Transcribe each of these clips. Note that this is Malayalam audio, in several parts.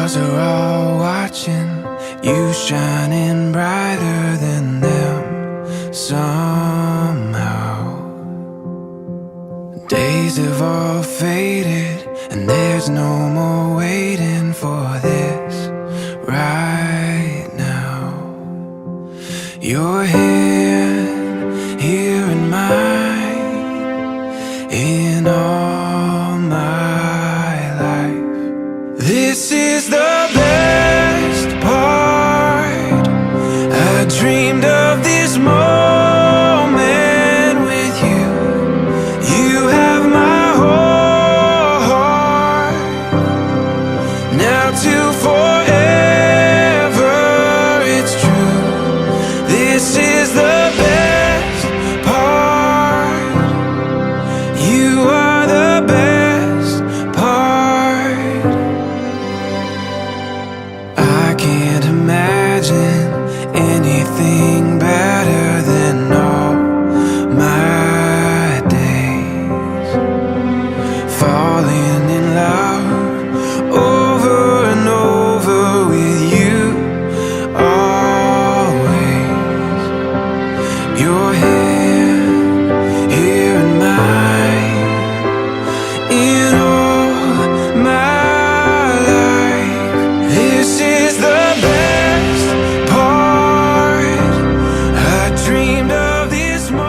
stars are all watching you, shining brighter than them somehow. Days have all faded and there's no more waiting for this right now. Your hand here in mine, in all my life. This is the best part. I dreamed of this moment with you. You have my whole heart. Now to forever, it's true. This is the best part. You are the best part. I can't imagine anything better than all my days. Falling in love over and over with you always. Your hand here in mine, in all my life. This is the best part. I dreamed of this moment.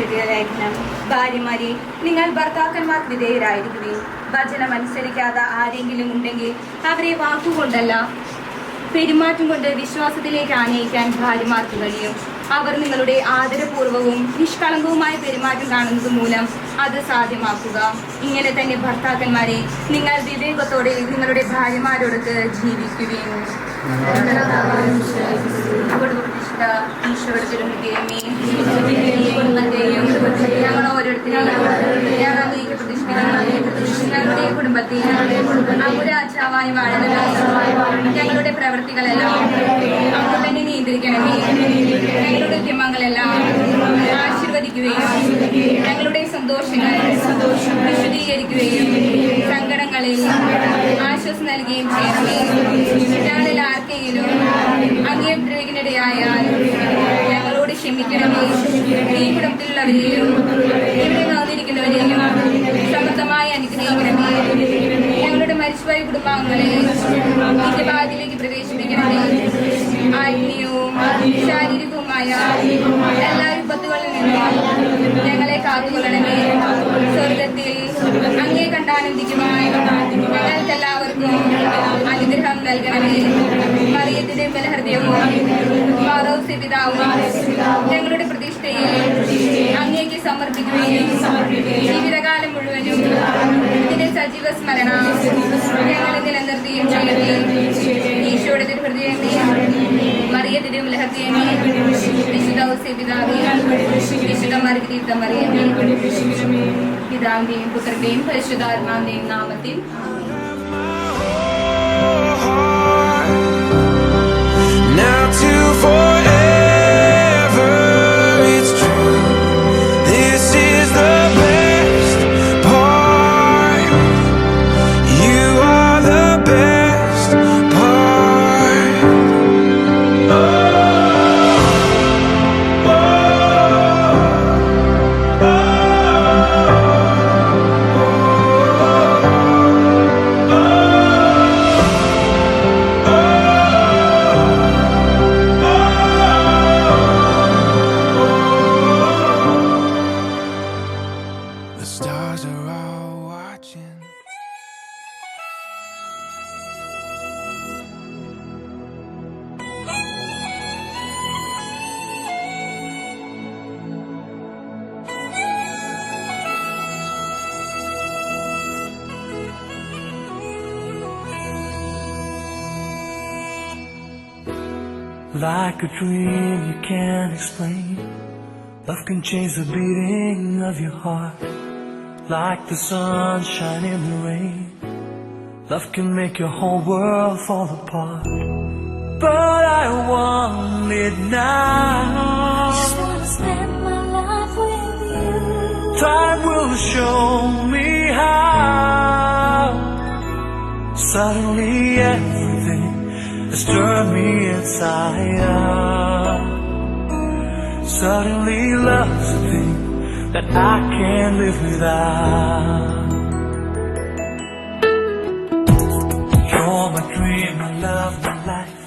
എഴുതിയ ലേഖനം. ഭാര്യമാരെ, നിങ്ങൾ ഭർത്താക്കന്മാർക്ക് വിധേയരായിരിക്കുകയും വചനം അനുസരിക്കാതെ ആരെങ്കിലും ഉണ്ടെങ്കിൽ അവരെ വാക്കുകൊണ്ടല്ല പെരുമാറ്റം കൊണ്ട് വിശ്വാസത്തിലേക്ക് ആനയിക്കാൻ ഭാര്യമാർക്ക് കഴിയും. അവർ നിങ്ങളുടെ ആദരപൂർവവും നിഷ്കളങ്കവുമായ പെരുമാറ്റം കാണുന്നത് മൂലം അത് സാധ്യമാക്കുക. ഇങ്ങനെ തന്നെ ഭർത്താക്കന്മാരെ, നിങ്ങൾ വിവേകത്തോടെ നിങ്ങളുടെ ഭാര്യമാരോടൊത്ത് ജീവിക്കുകയും ഈശ്വരത്തിലും ഞങ്ങൾ ഓരോരുത്തരെയും ഞങ്ങളുടെ കുടുംബത്തിൽ അമുരാജാവായി വാഴുന്നത് ഞങ്ങളുടെ പ്രവൃത്തികളെല്ലാം അങ്ങ് തന്നെ നിയന്ത്രിക്കണമേ. ഞങ്ങളുടെ ഉദ്യമങ്ങളെല്ലാം ആശീർവദിക്കുകയും ഞങ്ങളുടെ സന്തോഷങ്ങൾ വിശദീകരിക്കുകയും സങ്കടങ്ങളിൽ ആശ്വാസം നൽകുകയും ചെയ്യണമേ. ഞങ്ങളിൽ ആർക്കെങ്കിലും അങ്ങേ ദ്രോഹിക്കിനിടയായാൽ ഞങ്ങളോട് ക്ഷമിക്കണമേ. ഈ കുടുംബത്തിലുള്ളവരെയും ഇവിടെ വന്നിരിക്കുന്നവരെയും സമൃദ്ധമായി അനുഗ്രഹിക്കണമേ. ഞങ്ങളുടെ മരിച്ചുപോയ കുടുംബാംഗങ്ങളെ നിത്യഭാഗ്യത്തിലേക്ക് പ്രവേശിപ്പിക്കണമേ. ആത്മീയവും ശാരീരികവുമായ എല്ലാ വിപത്തുകളിൽ നിന്നും ഞങ്ങളെ കാത്തുകൊള്ളണമേ. സ്വർഗത്തിൽ അങ്ങേ കണ്ടാനന്ദിക്കുമായി ഞങ്ങൾക്കെല്ലാവർക്കും അനുഗ്രഹം നൽകണമേ. മറിയത്തിന്റെ ബലഹൃദയവും മാറോസ് പിതാവും ഞങ്ങളുടെ പ്രതിഷ്ഠയെ അങ്ങേക്ക് സമർപ്പിക്കുകയും ജീവിതകാലം മുഴുവനും ഇതിന്റെ സജീവ സ്മരണ ഞങ്ങളെ നിലനിർത്തുകയും ചെയ്യട്ടെ. ഈശോയുടെ ഹൃദയമേ, മറിയത്തിന്റെ ബലഹൃദയമേ, വിശുദ്ധ പിതാവേ, വിശുദ്ധ മറിയ മറിയമേ, പിതാവിന്റെയും പുത്രന്റെയും പരിശുദ്ധാത്മാവിന്റെയും നാമത്തിൽ Now to forever, it's true. This is the best part. You are the best Like a dream you can't explain. Love can change the beating of your heart. Like the sunshine in the rain. Love can make your whole world fall apart. But I want it now. Just wanna spend my life with you. Time will show me how. Suddenly everything has turned me inside out. Suddenly love's a thing that I can't live without. You're my dream, my love, my life.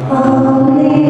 Hallelujah.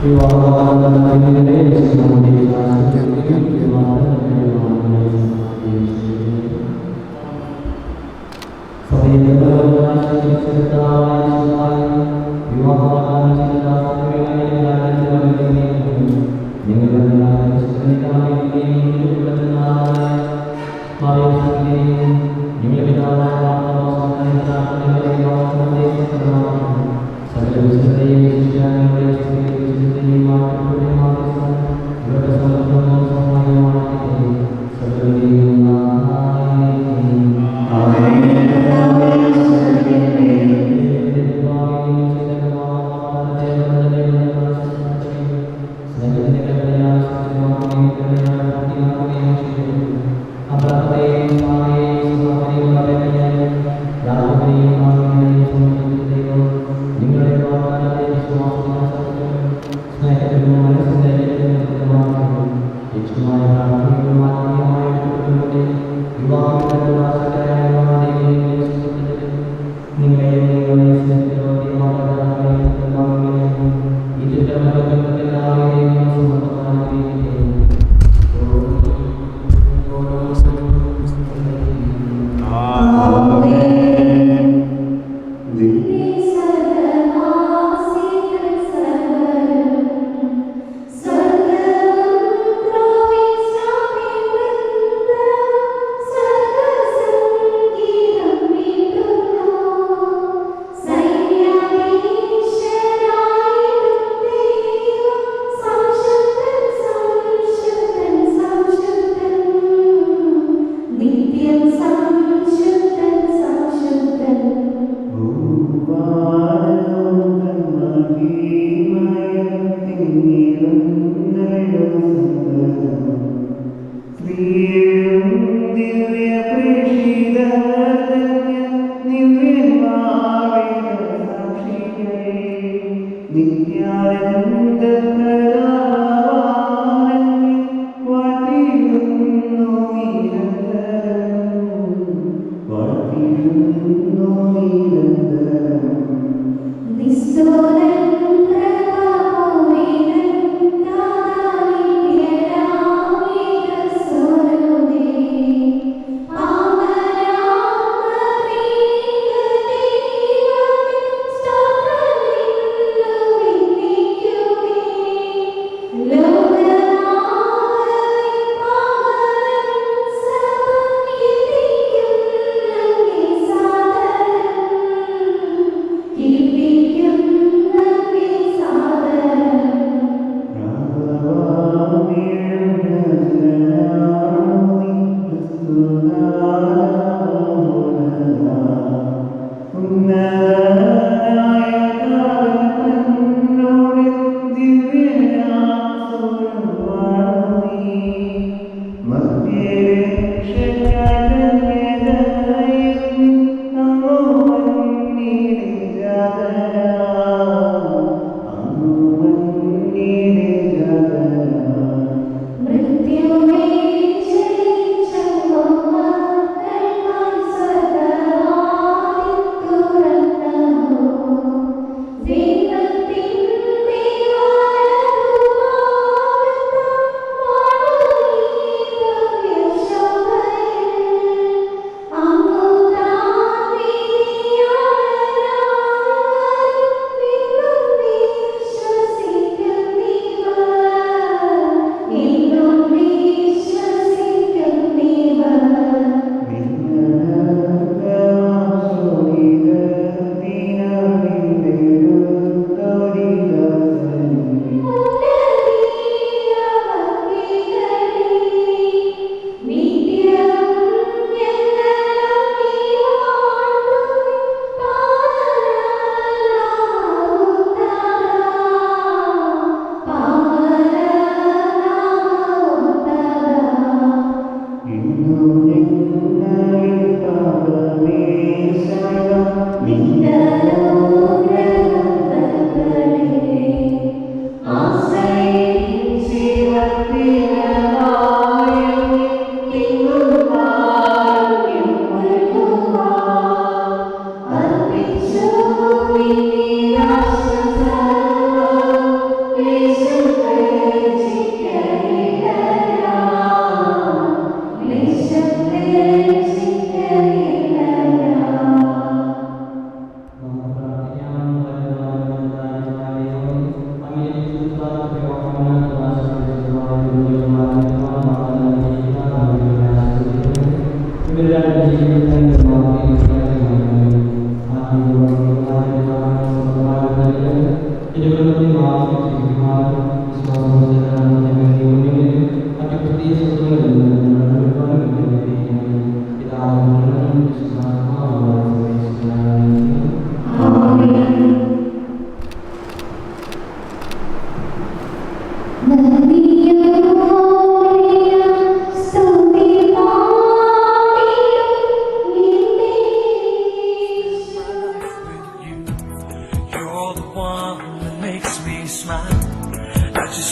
Terima kasih.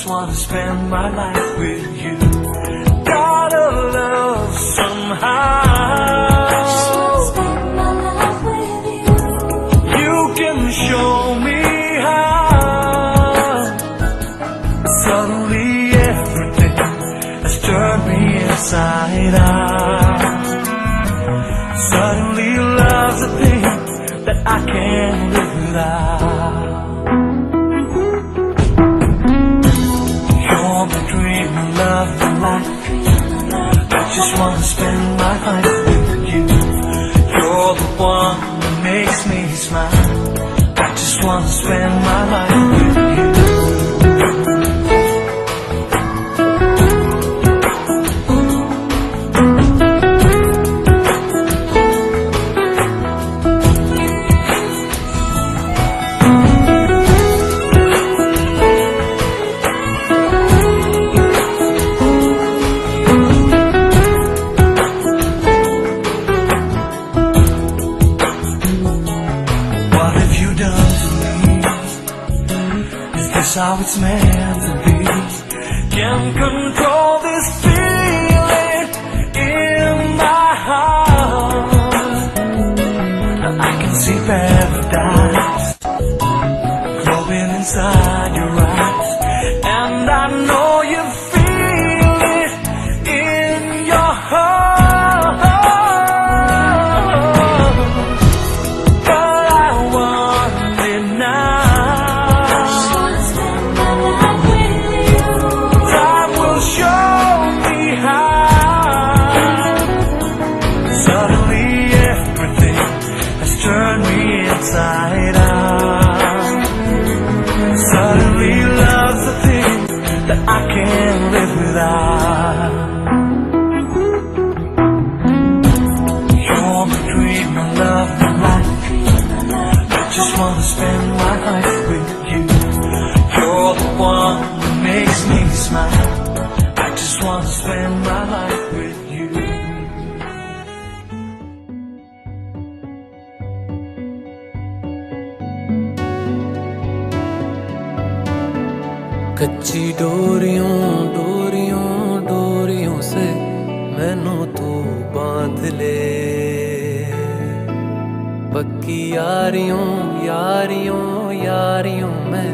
wanna spend my life with you. Gotta love somehow. Just wanna spend my life with you. You can show me how. Suddenly everything has turned me inside out. Suddenly love's a thing that I can't live without. You're my dream, love, and life. I just wanna spend my life with you. You're the one that makes me smile. I just wanna spend my life with you. That's how it's meant to be. Can't control this feeling in my heart. I can see paradise glowing inside your eyes, and I know you feel it in your heart. But I want it now. can't live without. You're my dream, my love, my life. I just wanna spend my life with you. You're the one that makes me smile. I just wanna spend my life with you. कच्ची डोरियों डोरियों डोरियों से मैनू तू बांध ले, पक्की यारियों यारियों यारियों में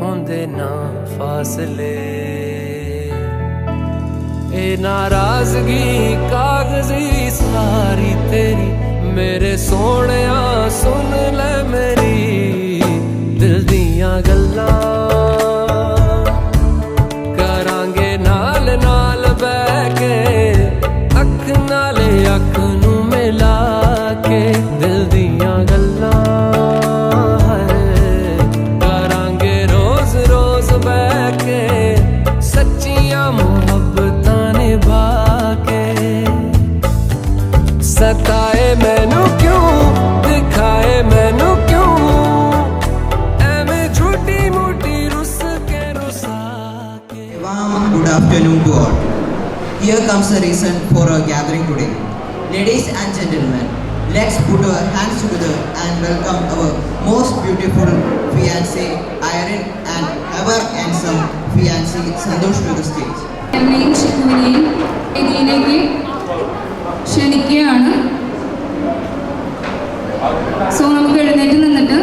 होंदे ना फासले। ए नाराजगी कागजी सारी तेरी, मेरे सोहणिया सुन ले मेरी दिल दियां गल्लां। अख नू मिला के दिल दियां गल्लां करांगे रोज रोज बह के, सच्चियां मुहब्बतां निभा के। सताए मैनू क्यों, दिखाए मैनू क्यों, एवें झूठी मूठी रुस के रुसा के। Good afternoon to all. Here comes the reason for our gathering today. Ladies and gentlemen, let's put our hands together and welcome our most beautiful fiancé Irene and ever handsome fiancé Santosh to the stage. എന്നെയും ഷിക്കുവിനെയും ഇതിലേക്ക് ക്ഷണിക്കുകയാണ്. സോ നമുക്ക് എഴുന്നേറ്റ് നിന്നിട്ട്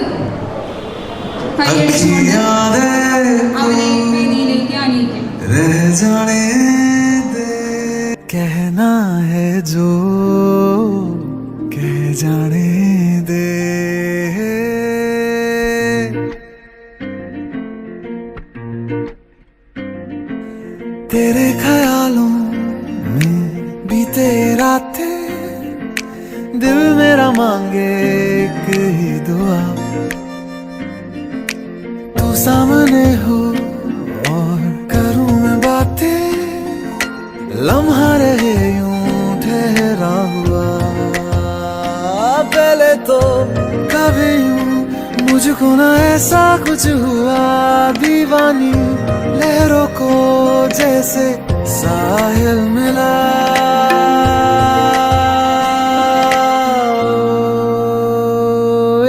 കൈയടിച്ചുകൊണ്ട് അവരെ വേദിയിലേക്ക് ആനയിക്കാം. कहना है जो कह जाने दे, तेरे ख्यालों में बीते रातें, दिल मेरा मांगे एक ही दुआ, तू सामने हो और करूं मैं बातें, लम्हा रहे यूं ठहरा हुआ। पहले तो कभी यूं मुझको ना ऐसा कुछ हुआ, दीवानी लहरों को जैसे साहिल मिला।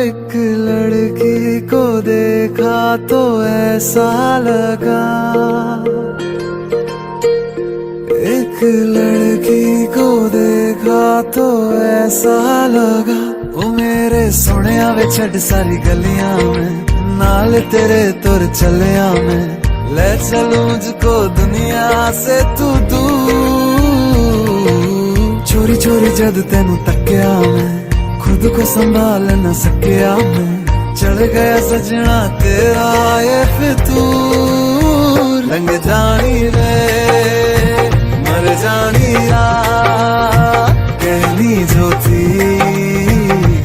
एक लड़की को देखा तो ऐसा लगा, एक लड़की को देखा तो ऐसा लगा, ओ मेरे सोहणिया वे छड़ सारी गलियां में, नाल तेरे तुर चलिया मैं, ले चलूं मुझको दुनिया से तू दूर। चोरी चोरी जद तेनू तक्या मैं, खुद को संभाल न सकिया मैं, चढ़ गया सजना तेरा ये फितूर। रंग जानी रे मर जानी रात, कहनी जो थी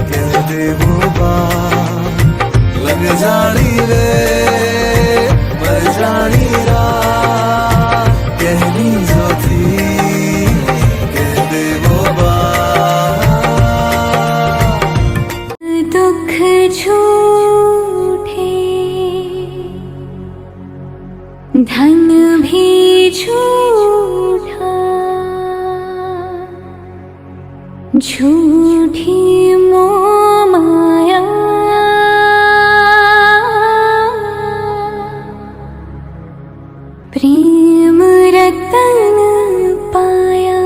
कह दे वो बात। लग जानी रे मर जानी रात, कहनी जो थी कह दे वो बात। दुख झूठे धन भी झूठा, झूठी मोह माया, प्रेम रतन पाया।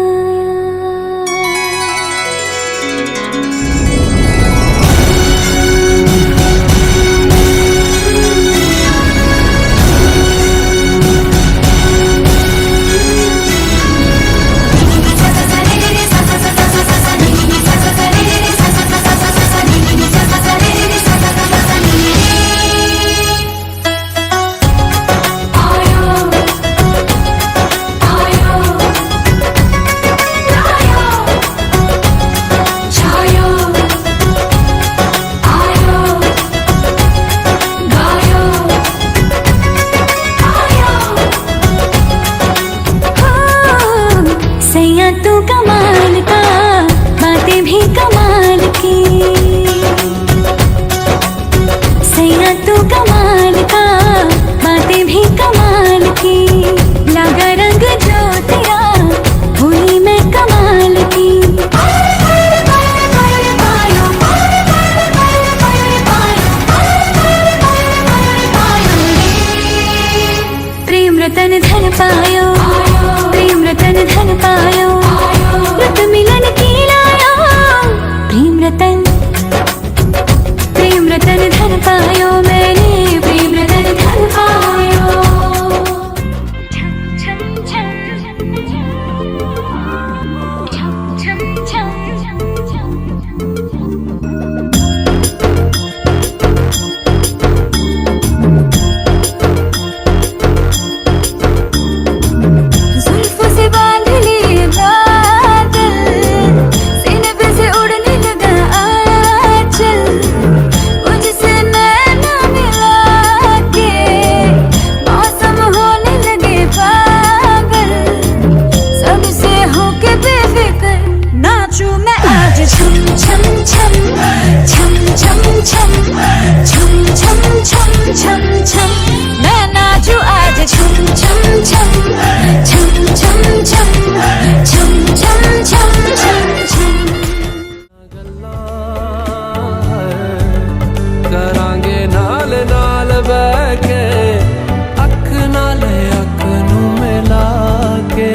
सैया तू कमाल का, बातें भी कमाल की। सैया तू कमाल का, बातें भी कमाल की। लगा रंग जो तेरा, हुई मैं कमाल की। प्रेम रतन धन पायो, प्रेम रतन धन पायो, रत मिलन की लायो। प्रेम रतन धन पायो, मैंने प्रेम रतन धन पायो। छम छम छम छम छम छम छम। जुल्फों से बांध लिए बादल, सीने पे से उड़ने लगा आंचल। मुझसे नैना मिला के मौसम होने लगे पागल। सबसे होके बेफिक्र नाचूं मैं आज। छम छम छम छम छम छम छम छम छम छम छम। मैं नाचूं आज छम छम छम छम छम छम छम छम छम छम छम। करांगे नाल नाल बैके, अख नाल अख नू मिला के।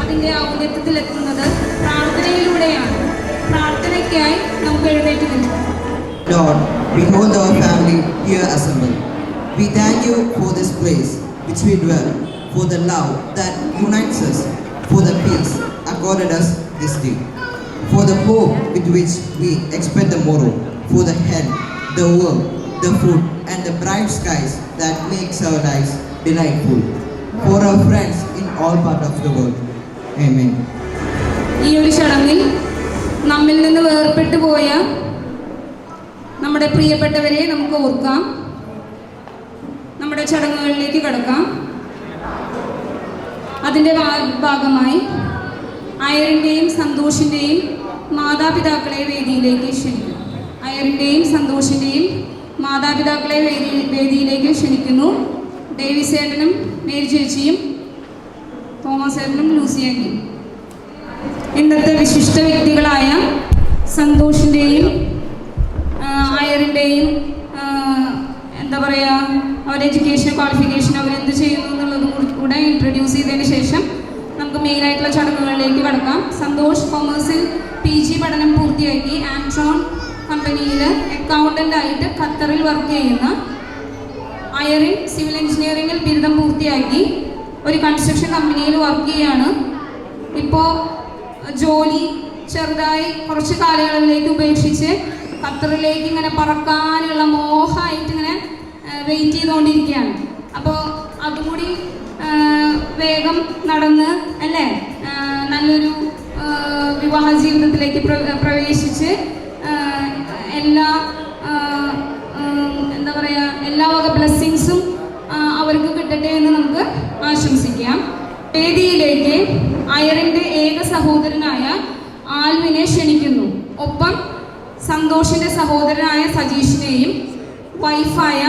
അതിന്റെ ഔന്നത്യത്തിലെത്തുന്നത് പ്രാർത്ഥനയിലൂടെയാണ്. പ്രാർത്ഥനയ്ക്കായി നമുക്ക് എഴുന്നേറ്റ് നിൽക്കാം. Lord, behold our family here assembled. We thank you for this place which we dwell, for the love that unites us, for the peace accorded us this day, for the hope with which we expect the morrow, for the health, the work, the food, and the bright skies that makes our lives delightful, for our friends in all parts of the world. Amen. ഈ ഒരു ചടങ്ങിൽ നമ്മിൽ നിന്ന് വേർപെട്ടു പോയ നമ്മുടെ പ്രിയപ്പെട്ടവരെ നമുക്ക് ഓർക്കാം. നമ്മുടെ ചടങ്ങുകളിലേക്ക് കടക്കാം. അതിൻ്റെ ഭാഗമായി അയറിൻ്റെയും സന്തോഷിൻ്റെയും മാതാപിതാക്കളെ വേദിയിലേക്ക് ക്ഷണിക്കുന്നു. അയറിൻ്റെയും സന്തോഷിൻ്റെയും മാതാപിതാക്കളെ വേദിയിലേക്ക് ക്ഷണിക്കുന്നു. ഡേവിസ് ഏട്ടനും മേരി ചേച്ചിയും തോമസ് ഏട്ടനും ലൂസിയാൻ്റെയും. ഇന്നത്തെ വിശിഷ്ട വ്യക്തികളായ സന്തോഷിൻ്റെയും അയറിൻ്റെയും എന്താ പറയുക, അവരുടെ എഡ്യൂക്കേഷൻ ക്വാളിഫിക്കേഷൻ അവരെന്ത് ചെയ്യുന്നു എന്നുള്ളതും കൂടെ ഇൻട്രൊഡ്യൂസ് ചെയ്തതിന് ശേഷം നമുക്ക് മെയിനായിട്ടുള്ള ചടങ്ങുകളിലേക്ക് കടക്കാം. സന്തോഷ് കൊമേഴ്സിൽ PG പഠനം പൂർത്തിയാക്കി ആംട്രോൺ കമ്പനിയിൽ അക്കൗണ്ടൻ്റായിട്ട് ഖത്തറിൽ വർക്ക് ചെയ്യുന്ന. അയറിൻ സിവിൽ എഞ്ചിനീയറിംഗിൽ ബിരുദം പൂർത്തിയാക്കി ഒരു കൺസ്ട്രക്ഷൻ കമ്പനിയിൽ വർക്ക് ചെയ്യുകയാണ്. ഇപ്പോൾ ജോലി ചെറുതായി കുറച്ച് കാലയളവിലേക്ക് ഉപേക്ഷിച്ച് ഖത്തറിലേക്ക് ഇങ്ങനെ പറക്കാനുള്ള മോഹമായിട്ട് ഇങ്ങനെ വെയിറ്റ് ചെയ്തുകൊണ്ടിരിക്കുകയാണ്. അപ്പോൾ അതുകൂടി വേഗം നടന്ന് അല്ലേ നല്ലൊരു വിവാഹ ജീവിതത്തിലേക്ക് പ്രവേശിച്ച് എല്ലാ എന്താ പറയുക എല്ലാ വക ബ്ലെസ്സിങ്സും അവർക്ക് കിട്ടട്ടെ എന്ന് നമുക്ക് ആശംസിക്കാം. വേദിയിലേക്ക് അയറിൻ്റെ ഏക സഹോദരനായ ആൽവിനെ ക്ഷണിക്കുന്നു. ഒപ്പം സന്തോഷിൻ്റെ സഹോദരനായ സജീഷിനെയും വൈഫായ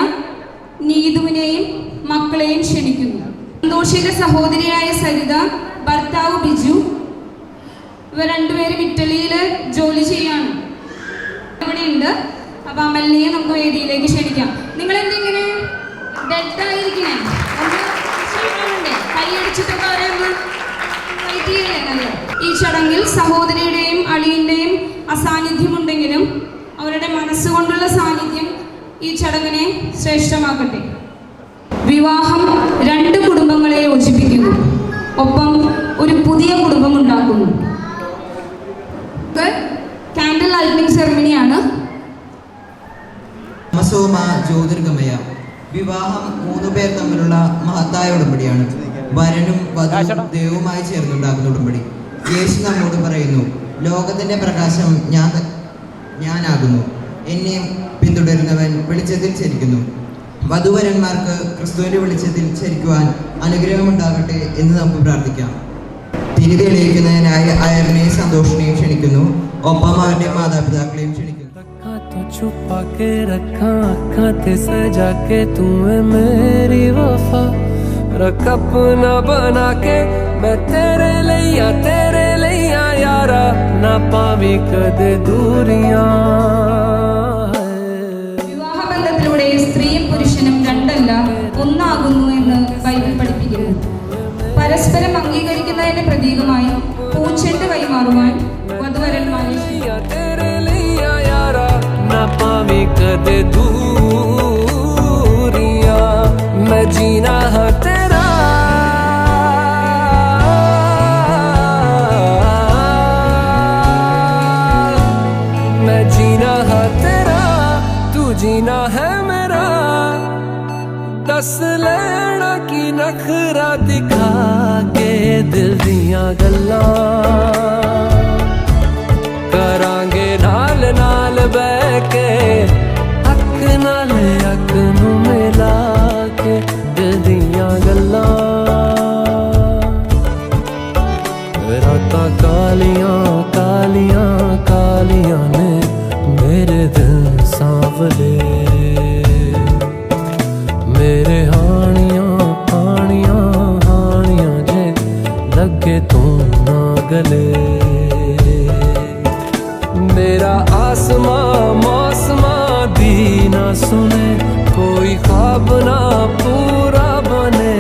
നീതുവിനെയും മക്കളെയും ക്ഷണിക്കുന്നു. സന്തോഷിൻ്റെ സഹോദരിയായ സരിത, ഭർത്താവ് ബിജു, ഇവർ രണ്ടുപേരും ഇറ്റലിയിൽ ജോലി ചെയ്യാണ്. ഇവിടെ ഉണ്ട്. അപ്പോൾ അമലിനെ നമുക്ക് വേദിയിലേക്ക് ക്ഷണിക്കാം. നിങ്ങൾ എന്തെങ്കിലും ഡെഡായിരിക്കണേ, കൈയടിച്ചിട്ടൊക്കെ അവരെ ഒന്ന് വെയിറ്റ് ചെയ്യല്ലേ നല്ല. ഈ ചടങ്ങിൽ സഹോദരിയുടെയും അളിയൻ്റെയും അസാന്നിധ്യമുണ്ടെങ്കിലും അവരുടെ മനസ്സുകൊണ്ടുള്ള സാന്നിധ്യം ഈ ചടങ്ങിനെ ശ്രേഷ്ഠമാക്കട്ടെ. വിവാഹം രണ്ട് കുടുംബങ്ങളെ യോജിപ്പിക്കുന്നു, ഒപ്പം ഒരു പുതിയ കുടുംബം ഉണ്ടാക്കുന്നു. കാൻഡിൽ ലൈറ്റിംഗ് സെറമണിയാണ്. സോമ ജ്യോതിർഗമയ. വിവാഹം 3 പേർ തമ്മിലുള്ള മഹത്തായ ഉടമ്പടിയാണ്. വരനും വധുവും ദൈവവുമായി ചേർന്നുണ്ടാകുന്ന ഉടമ്പടി. യേശു നമ്മോട് പറയുന്നു, ലോകത്തിന്റെ പ്രകാശം ഞാനാകുന്നു, എന്നെ പിന്തുടരുന്നവൻ വെളിച്ചത്തിൽ ചരിക്കുന്നു. വധുവരന്മാർക്ക് ക്രിസ്തുവിന്റെ വെളിച്ചത്തിൽ ചരിക്കുവാൻ അനുഗ്രഹമുണ്ടാകട്ടെ എന്ന് നമുക്ക് പ്രാർത്ഥിക്കാം. തിരി തെളിയിക്കുന്നതിനായി അയറിനെയും സന്തോഷിനെയും ക്ഷണിക്കുന്നു. ഒപ്പം അവരുടെ മാതാപിതാക്കളെയും ക്ഷണിക്കുന്നു. तो छुपा के रखा आँखां ते सजा के तू है मेरी वफा, रख अपना बना के मैं तेरे लिया यारा, ना पावी कदे दूरियां. വിവാഹബന്ധത്തിലൂടെ സ്ത്രീയും പുരുഷനും രണ്ടല്ല ഒന്നാകുന്നു എന്ന് ബൈബിൾ പഠിപ്പിക്കുന്നു. പരസ്പരം അംഗീകരിക്കുന്നതിന്റെ പ്രതീകമായി പൂച്ചെണ്ട് കൈമാറുവാൻ വധുവരന്മാരെ ना पावी कदे दूरियां, मैं जीना है तेरा, मैं जीना है तेरा, तू जीना है मेरा. दस लेना की नखरा दिखा के दिल दियां गल्लां करांगे नाल नाल बह के, अख नाल अख नूं मिला के दिल दियां गल्लां. रातां कालियां कालियां कालियां ने मेरे दिल सांवले, मेरे हानियां हानियां हानियां जे लगे तू ना गले. मेरा आसमां मौसमां दी ना सुने, कोई ख्वाब ना पूरा बने.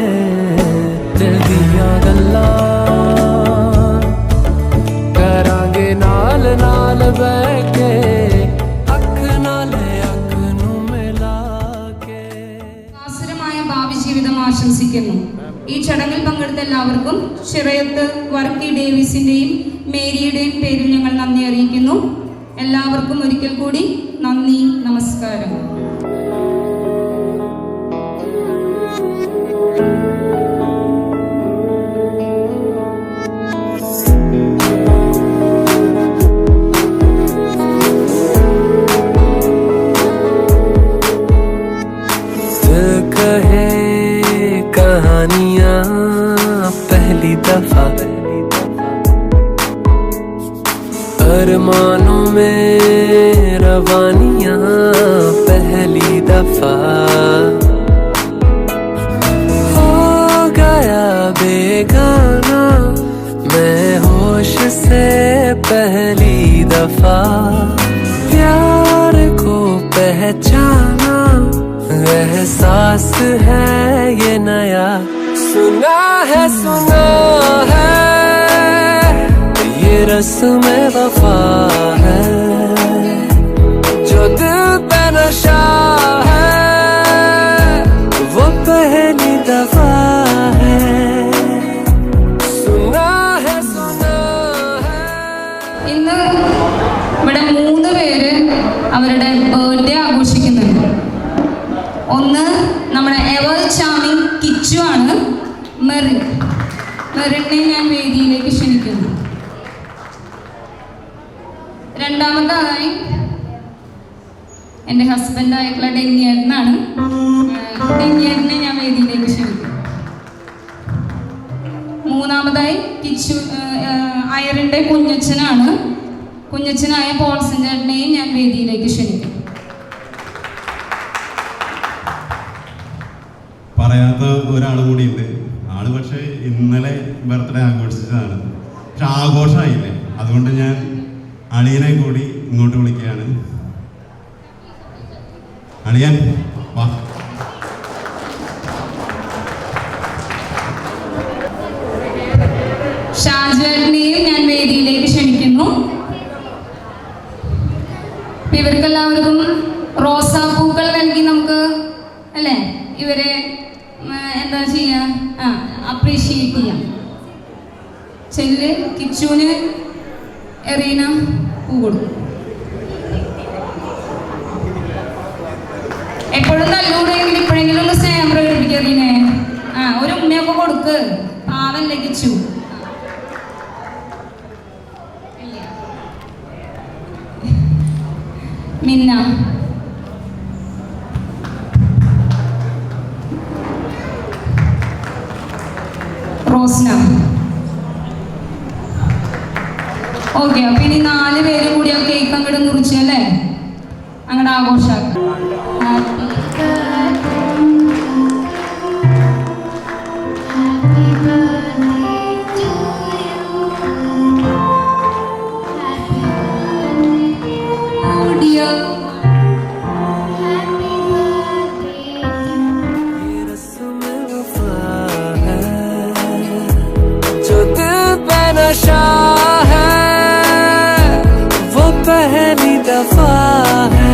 दिल दियां गल्लां करांगे नाल नाल बह के, अख नाल अख नूं मिला के. ആസുരമായ ഭാവി ജീവിതം ആശംസിക്കുന്നു. ഈ ചടങ്ങിൽ പങ്കെടുത്ത എല്ലാവർക്കും ചിറയത്ത് വർക്കി ഡേവിസിന്റെയും മേരിയുടെയും പേരിൽ ഞങ്ങൾ നന്ദി അറിയിക്കുന്നു. എല്ലാവർക്കും ഒരിക്കൽ കൂടി നന്ദി, നമസ്കാരം. कहे कहानियां पहली दफा, अरमानों में रवानियां पहली दफा. हो गया बेगाना मैं होश से पहली दफा, प्यार को पहचाना एहसास है ये नया. सुना है ये रस्म वफा है, जो दिल पे नशा है वो पहली दफा है. सुना है ഇന്ന് ഇവിടെ 3 പേര് അവരുടെ ബർത്ത്ഡേ ആഘോഷിക്കുന്നുണ്ട്. ഒന്ന് നമ്മുടെ എവർ ചാമിങ് കിച്ചു ആണ്. മെറിനെ ഞാൻ വേദിയിലേക്ക് ക്ഷണിക്കുന്നു. രണ്ടാമതായി എൻ്റെ ഹസ്ബൻഡായിട്ടുള്ള ഡെന്നിയേട്ടനാണ്. ഡെന്നിയേട്ടനെ ഞാൻ വേദിയിലേക്ക് ക്ഷണിക്കുന്നു. മൂന്നാമതായി കിച്ചു അയറിൻ്റെ കുഞ്ഞച്ഛനാണ്. കുഞ്ഞച്ഛനായ പോൾസൻ ചേട്ടനെയും ഞാൻ വേദിയിലേക്ക് ക്ഷണിക്കുന്നു. പറയാത്ത ഒരാൾ കൂടിയുണ്ട്. ആള് പക്ഷേ ഇന്നലെ ബർത്ത്ഡേ ആഘോഷിച്ചതാണ്, പക്ഷെ ആഘോഷമായില്ലേ, അതുകൊണ്ട് ഞാൻ അളിയനെ കൂടി ഇങ്ങോട്ട് വിളിക്കുകയാണ്. അളിയൻ വാ. ഷാജേട്ടനെയും ഞാൻ വേദിയിലേക്ക് ക്ഷണിക്കുന്നു. ഇവർക്കെല്ലാവർക്കും റോസാപ്പൂക്കൾ നൽകി നമുക്ക് അല്ലേ ഇവരെ എന്താ ചെയ്യാ, അപ്രീഷിയേറ്റ് ചെയ്യാം. ചെല്ല് കിച്ചുവിന് എറീന പൂ കൊടുക്കും. നോക്ക്, പാവൻ ലഭിച്ചു. മിന്ന, റോസ്ന. ഓക്കെ, അപ്പൊ ഇനി 4 പേരും കൂടി ആ കേക്ക് അങ്ങോട്ട് മുറിച്ചല്ലേ അങ്ങോട്ട് ആഘോഷാക്കാം. जो दिल पे नशा है वो पहली दफा है.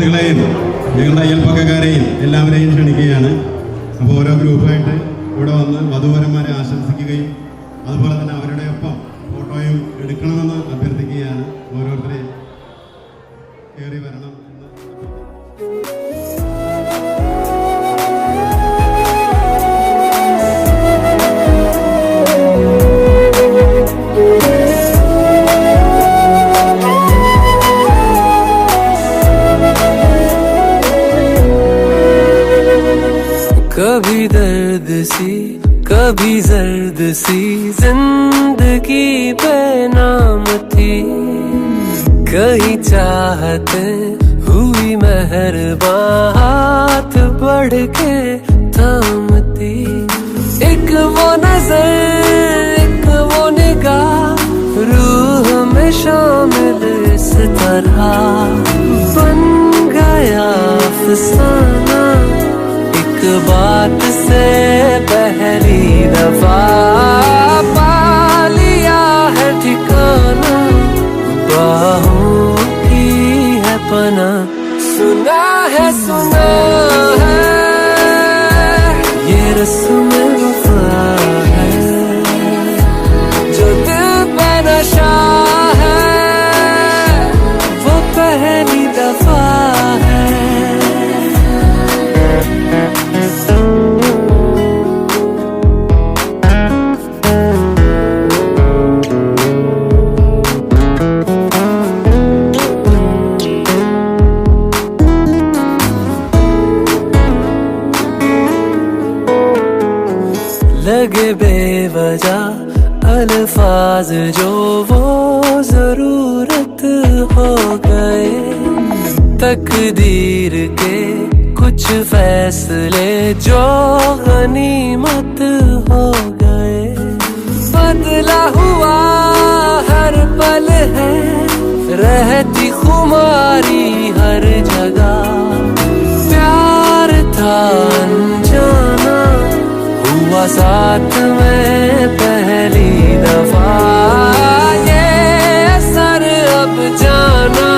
വീടുകളെയും ഞങ്ങളുടെ അയൽപ്പക്കക്കാരെയും എല്ലാവരെയും ക്ഷണിക്കുകയാണ്. അപ്പോൾ ഓരോ ഗ്രൂപ്പായിട്ട് ഇവിടെ വന്ന് വധൂവരന്മാരെ ആശംസിക്കുകയും അതുപോലെ തന്നെ അവരുടെ ഒപ്പം ഫോട്ടോയും എടുക്കണമെന്ന് അഭ്യർത്ഥിക്കുകയാണ്. ഓരോരുത്തരെയും കയറി വരണം എന്ന് कभी दर्द सी कभी जर्द सी जिंदगी बेनाम थी, कहीं चाहते हुई मेहरबान हाथ बढ़ के थामती। एक वो नजर एक वो निगाह रूह में शामिल इस तरह बन गया अफसाना। एक बात से पहली दफा पा लिया है ठिकाना, बाहों की है पना। सुना है ये रस्म वफा है, जो दिल पे नशा है वो पहली दफा है। लगे बेवजह अल्फाज जो वो जरूरत हो गए, तकदीर के कुछ फैसले जो गनीमत हो गए। बदला हुआ हर पल है रहती खुमारी हर जगह, प्यार था अनजाना हुआ साथ में पहली दफा। ये सर अब जाना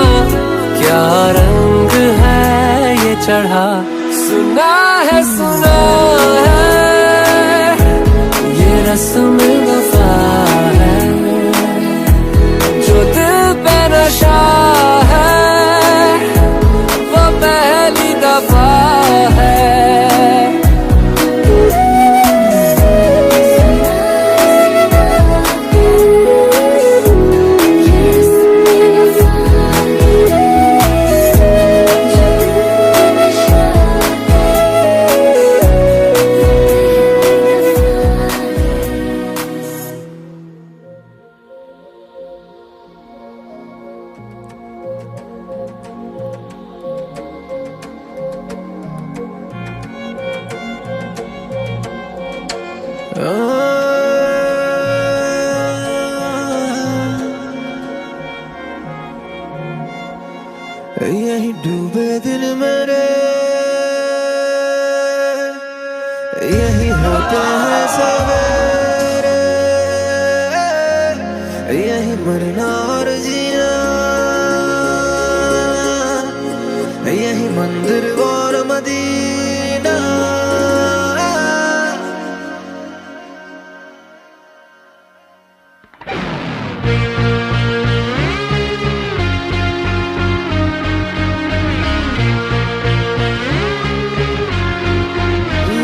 क्या रंग है ये चढ़ा। सुना है ये रस्म वफा है, जो दिल पे नशा है वो पहली दफा है। यही डूबे दिल मेरे यही होते हैं सवेरे, यही मरना और जीना, यही मंदिर और मदीना।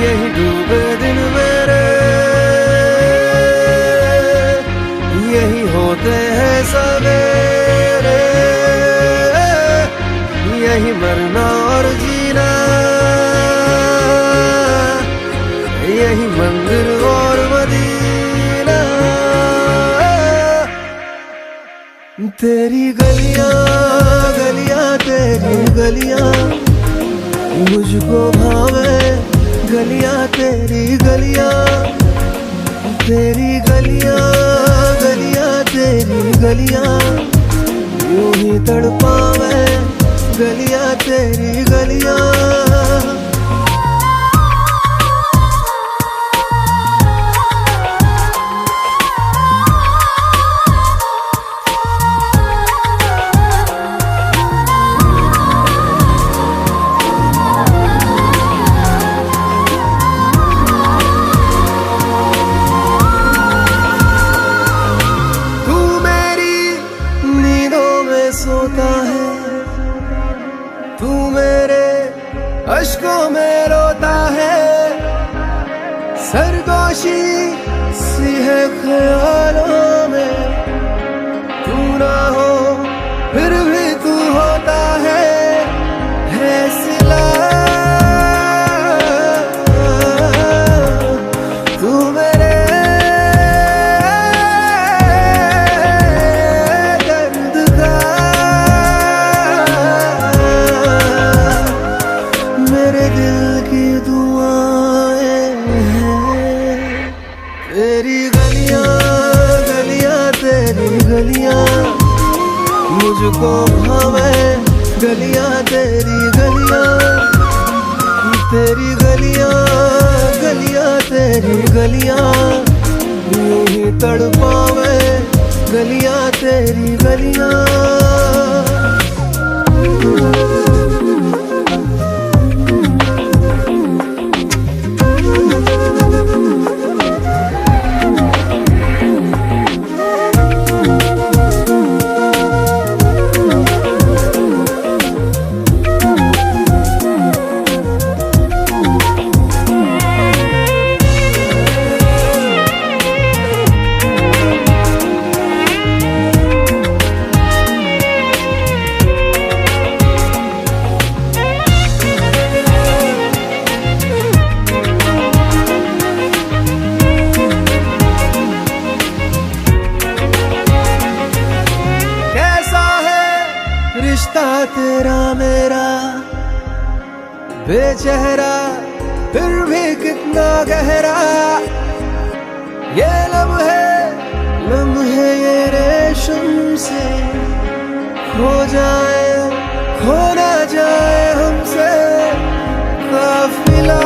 यही डूबे दिन मेरे यही होते हैं सवेरे, यही मरना और जीना, यही मंदिर और मदीना। तेरी गलियां गलियां तेरी गलियां मुझको भावे, गलियां तेरी गलियां तेरी गलियां गलियां तेरी गलियां यूं ही तड़पावे, गलियां तेरी गलियां। सोता है, तू मेरे अश्कों में रोता है। सरगोशी सी है ख्यालों में, तू ना हो फिर भी तू होता है सिला। तू मेरे दर्द का, मेरे दिल की दुआएं हैं। तेरी गलियां गलियां तेरी गलियां मुझको भावे, गलियां तेरी गलियां, तेरी गलियां गलियां तेरी गलियां यूं ही तड़पावे, गलियां तेरी गलियां। रिश्ता तेरा मेरा बेचेहरा फिर भी कितना गहरा, ये लम्हे ये रेशम से खो जाए, खो ना जाए हमसे काफिला।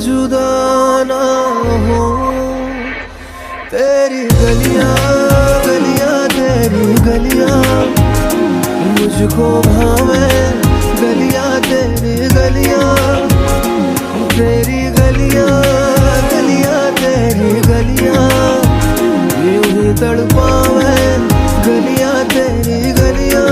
जुदा ना हो तेरी गलियां गलियां तेरी गलियां मुझको भावे, गलियां तेरी गलियां, तेरी गलियां गलियां तेरी गलियां यूं ही तड़पावे, गलियां तेरी गलियां।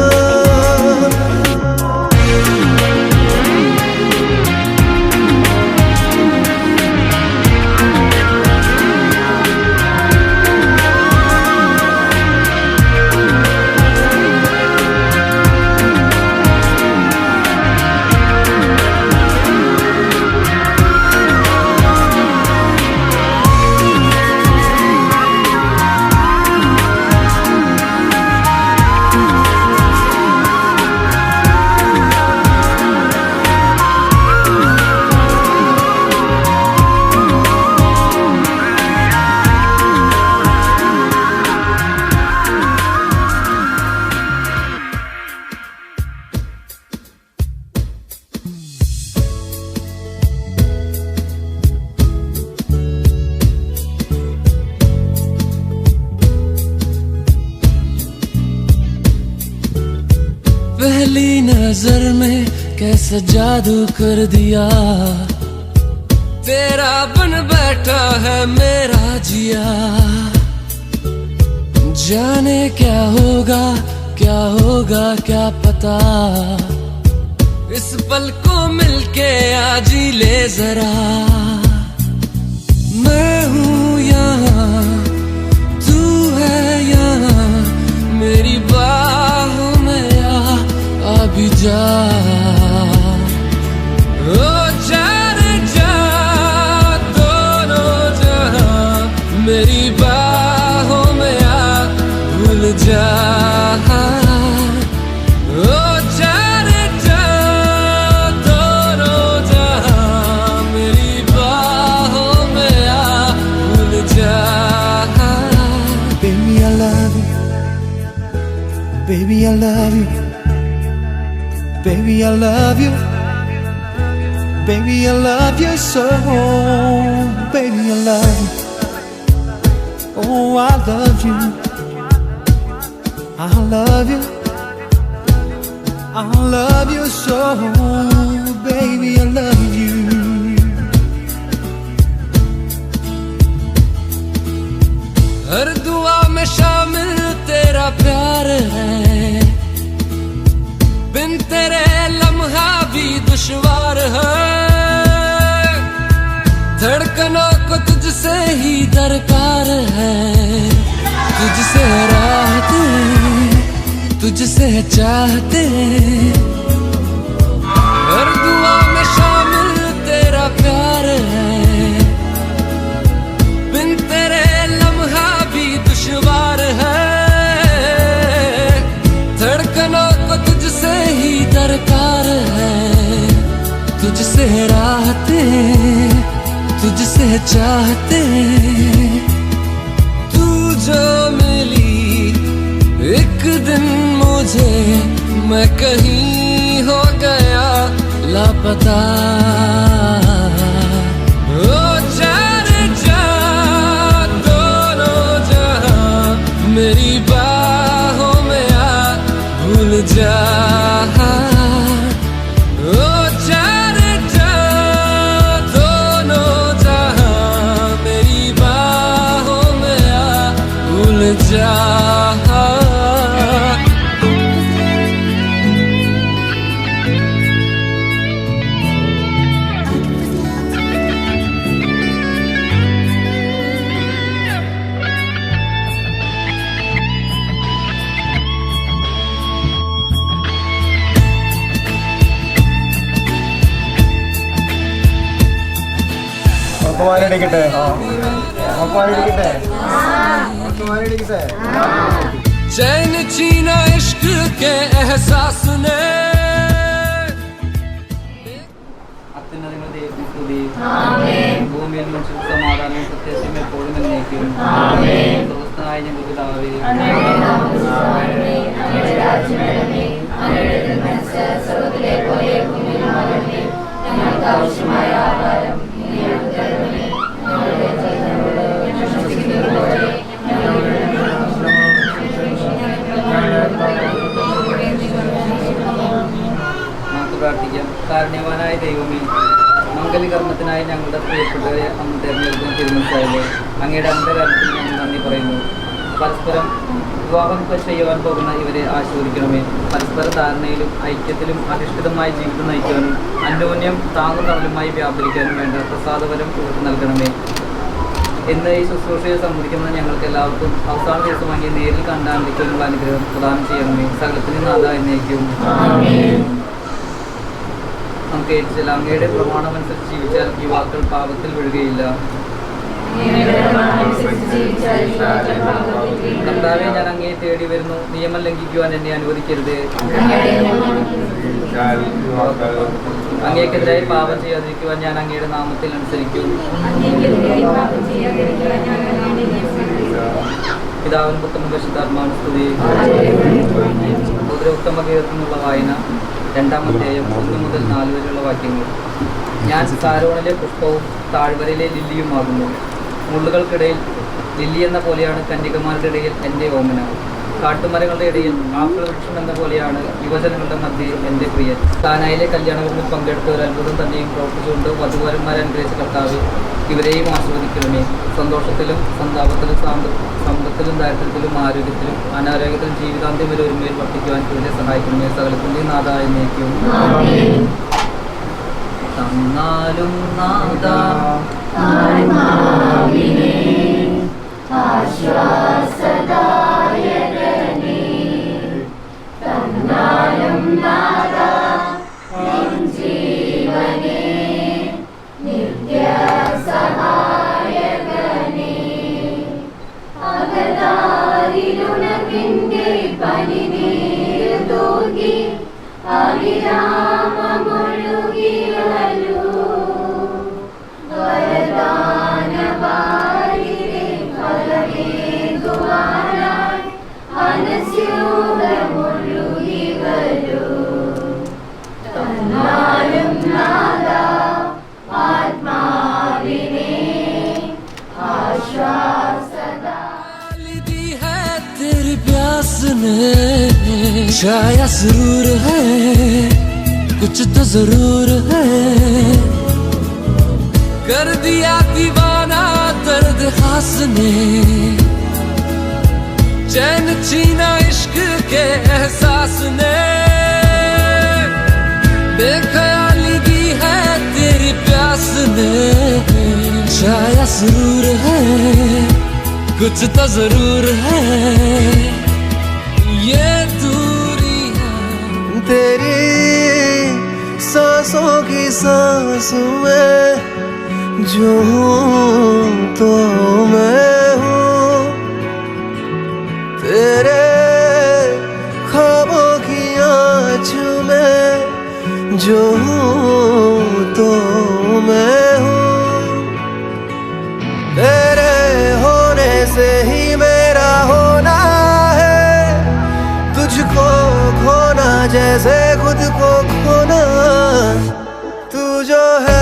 पहली नजर में कैसा जादू कर दिया, तेरा बन बैठा है मेरा जिया। जाने क्या होगा क्या पता, इस पल को मिलके आज ही ले जरा। मैं हूँ यहाँ तू है यहाँ, मेरी बाहों में अभी जा। ओ जाने जा दोनों जहां, मेरी बाहों में आ भूल जा। ओ जाने जा दोनों जहां, मेरी बाहों में आ भूल जा। Baby I love you, baby I love you, baby I love you, baby I love you so, baby I love you, oh I love you, I love you, I love you so, baby, I love you. हर दुआ में शामिल तेरा प्यार है, बिन तेरे लम्हा भी दुश्वार है, धड़कनों को तुझसे ही दरकार है, तुझसे राहते तुझसे चाहते, हर दुआ में शामिल तेरा प्यार है, बिन तेरे लम्हा भी दुश्वार है, धड़कनों को तुझसे ही दरकार है, तुझसे राहते तुझसे चाहते, तू जो मिली एक दिन मुझे, मैं कहीं हो गया लापता, ओ जाने जा दोनों जहां, मेरी बाहों में आ भूल जा, ओ जाने जा दोनों जहां, मेरी बाहों में आ भूल जा। चैन छीना इश्क के एहसास ने, അത്യുന്നതങ്ങളുടെ ദൈവത്തിന് സ്തുതി. ഭൂമിയിൽ മനുഷ്യർക്ക് സമാധാനം സത്യത്തിൽ എപ്പോഴും എന്നേക്കും. സ്വർഗ്ഗസ്ഥനായ ഞങ്ങളുടെ പിതാവേ, നമുക്ക് പ്രാർത്ഥിക്കാം. കാരുണ്യവാനായ ദൈവമേ, മംഗലകർമ്മത്തിനായി ഞങ്ങളുടെ പ്രിയപ്പെട്ടവരെ അന്ന് തിരഞ്ഞെടുക്കുന്ന തിരുമനസ്സായാലേ, അങ്ങയുടെ അന്ധകാലത്തിൽ ഞങ്ങൾ നന്ദി പറയുന്നു. പരസ്പരം വിവാഹം ചെയ്യുവാൻ പോകുന്ന ഇവരെ ആശീർവദിക്കണമേ. പരസ്പര ധാരണയിലും ഐക്യത്തിലും അധിഷ്ഠിതമായ ജീവിതം നയിക്കാനും അന്യോന്യം താങ്ങും തണലുമായി വ്യാപരിക്കാനും വേണ്ട പ്രസാദപരം നൽകണമേ. ഇന്ന് ഈ ശുശ്രൂഷയെ സംബന്ധിക്കുന്ന ഞങ്ങൾക്ക് എല്ലാവർക്കും അവസാന ദിവസമായി നേരിൽ കണ്ടാണ്ടിക്കാനുള്ള അനുഗ്രഹം പ്രദാനം ചെയ്യണമേ. സകലത്തിന് നാഥ എന്നേക്കും. നമുക്ക് ഏറ്റില്ല. അങ്ങയുടെ പ്രമാണമനുസരിച്ച് ജീവിച്ചാൽ യുവാക്കൾ പാപത്തിൽ വീഴുകയില്ല. കർത്താവേ, ഞാൻ അങ്ങയെ തേടി വരുന്നു, നിയമം ലംഘിക്കുവാൻ എന്നെ അനുവദിക്കരുത്. അങ്ങേക്കെതിരായി പാപം ചെയ്യാതിരിക്കുവാൻ ഞാൻ അങ്ങയുടെ നാമത്തിൽ അനുസരിക്കും. പിതാവിനും പുത്രനും പരിശുദ്ധാത്മാവിനും സ്തുതി. ഉത്തമ ഗീതത്തിനുള്ള വായന 2-ാം അധ്യായം 1 മുതൽ 4 വരെയുള്ള വാക്യങ്ങൾ. ഞാൻ സാരോണിലെ പുഷ്പവും താഴ്വരയിലെ ലില്ലിയുമാകുന്നു. മുള്ളുകൾക്കിടയിൽ ലില്ലി എന്ന പോലെയാണ് കന്യകമാരുടെ ഇടയിൽ എൻ്റെ ഓമന. കാട്ടുമരങ്ങളുടെ ഇടയിൽ ആപ്പിൾവൃക്ഷം എന്ന പോലെയാണ് യുവജനങ്ങളുടെ മധ്യേ എൻ്റെ പ്രിയൻ. കാനായിലെ കല്യാണങ്ങളിൽ പങ്കെടുത്ത ഒരു അത്ഭുതം തന്നെയും പ്രവർത്തിച്ചുകൊണ്ട് വധുവരന്മാരെ അനുഗ്രഹിച്ച കർത്താവ് ഇവരെയും ആസ്വദിക്കണമേ. സന്തോഷത്തിലും സന്താപത്തിലും സമ്പത്തിലും ദാരിദ്ര്യത്തിലും ആരോഗ്യത്തിലും അനാരോഗ്യത്തിലും ജീവിതാന്ത്യം വരെ ഒരുമയിൽ വർദ്ധിക്കുവാൻ ഇവരെ സഹായിക്കണമേ. സകലത്തിൻ്റെയും നാഥ എന്നേക്കും. തന്നാലും നാഥ ആശ്വാസദായകനേ, തന്നാലും നാഥ ജീവനേ, നിത്യസഹായകനേ, അകതാരിലുണർവിൻ്റെ പനിനീർ തൂകി അവിരാമമൊഴുകി വരൂ, വരദാനവാരിധി ഫലമേകുവാനായി മനസ്സുകളൊഴുകി വരൂ. തന്നാലും നാഥ ആത്മാവിനെ ആശ്വാസദാ. तेरी प्यास ने शायद जरूर है, कुछ तो जरूर है। कर दिया दीवाना दर्द खास ने, चैन छीना इश्क के एहसास ने। बेख्याली दी है तेरी प्यास ने, शायद जरूर है, कुछ तो जरूर है। ये दूरी है तेरी सांसों की सांस में जो हूँ तो मैं हूँ, तेरे ख्वाबों की आँच में जो हूँ तो मैं हूँ। तेरे होने से ही मेरा होना है, तुझको खोना जैसे खुद को खोना। तू जो है